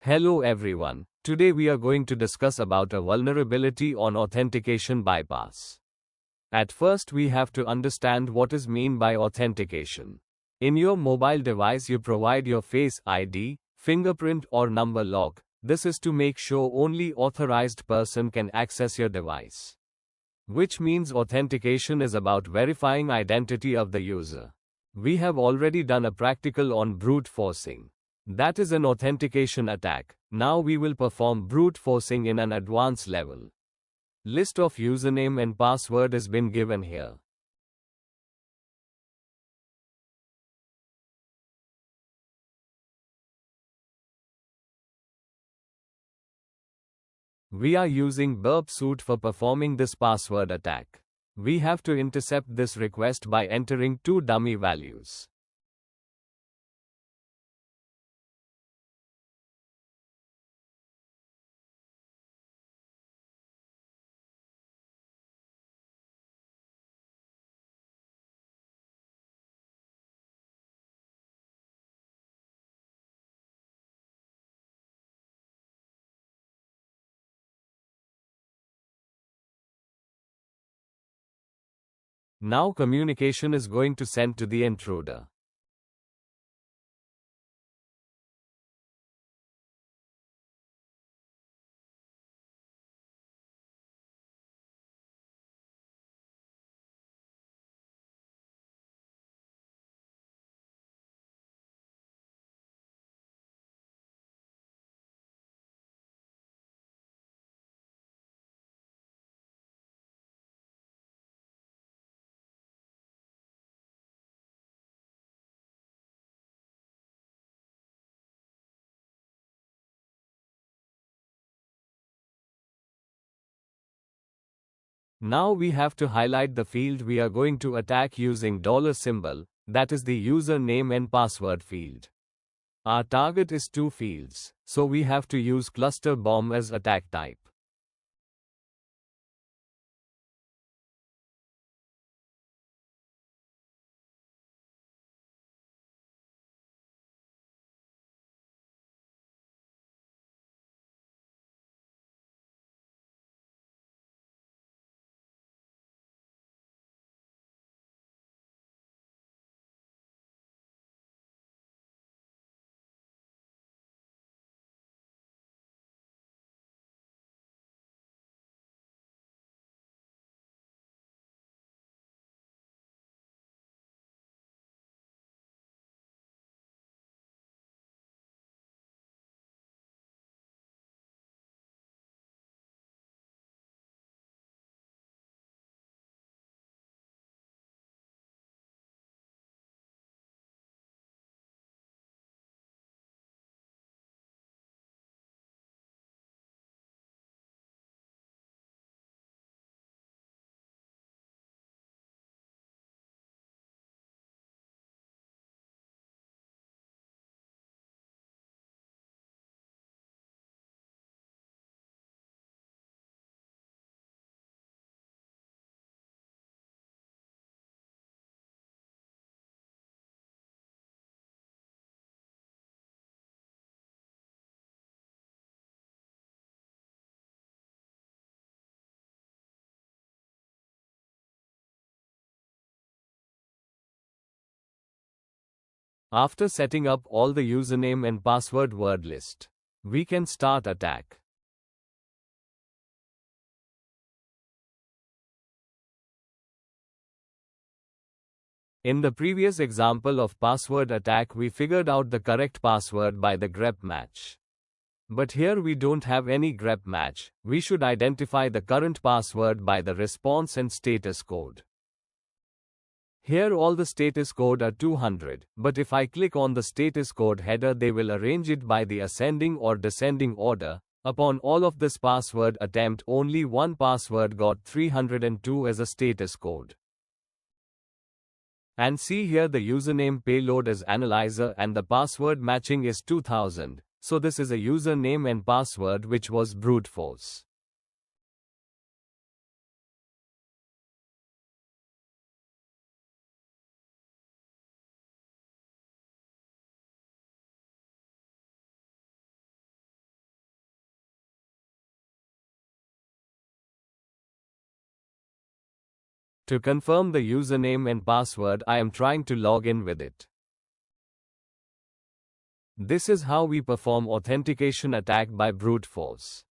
Hello everyone. Today we are going to discuss about a vulnerability on authentication bypass. At first we have to understand what is mean by authentication. In your mobile device you provide your Face ID, fingerprint or number lock. This is to make sure only authorized person can access your device. Which means authentication is about verifying identity of the user. We have already done a practical on brute forcing. That is an authentication attack. Now we will perform brute forcing in an advanced level. List of username and password has been given here. We are using burp suite for performing this password attack. We have to intercept this request by entering two dummy values. Now communication is going to send to the intruder. Now we have to highlight the field we are going to attack using $symbol, that is the username and password field. Our target is two fields, so we have to use cluster bomb as attack type. After setting up all the username and password word list, we can start attack. In the previous example of password attack we figured out the correct password by the grep match. But here we don't have any grep match, we should identify the current password by the response and status code. Here all the status code are 200, but if I click on the status code header they will arrange it by the ascending or descending order. Upon all of this password attempt only one password got 302 as a status code. And see here the username payload is analyzer and the password matching is 2000, so this is a username and password which was brute force. To confirm the username and password, I am trying to log in with it. This is how we perform authentication attack by brute force.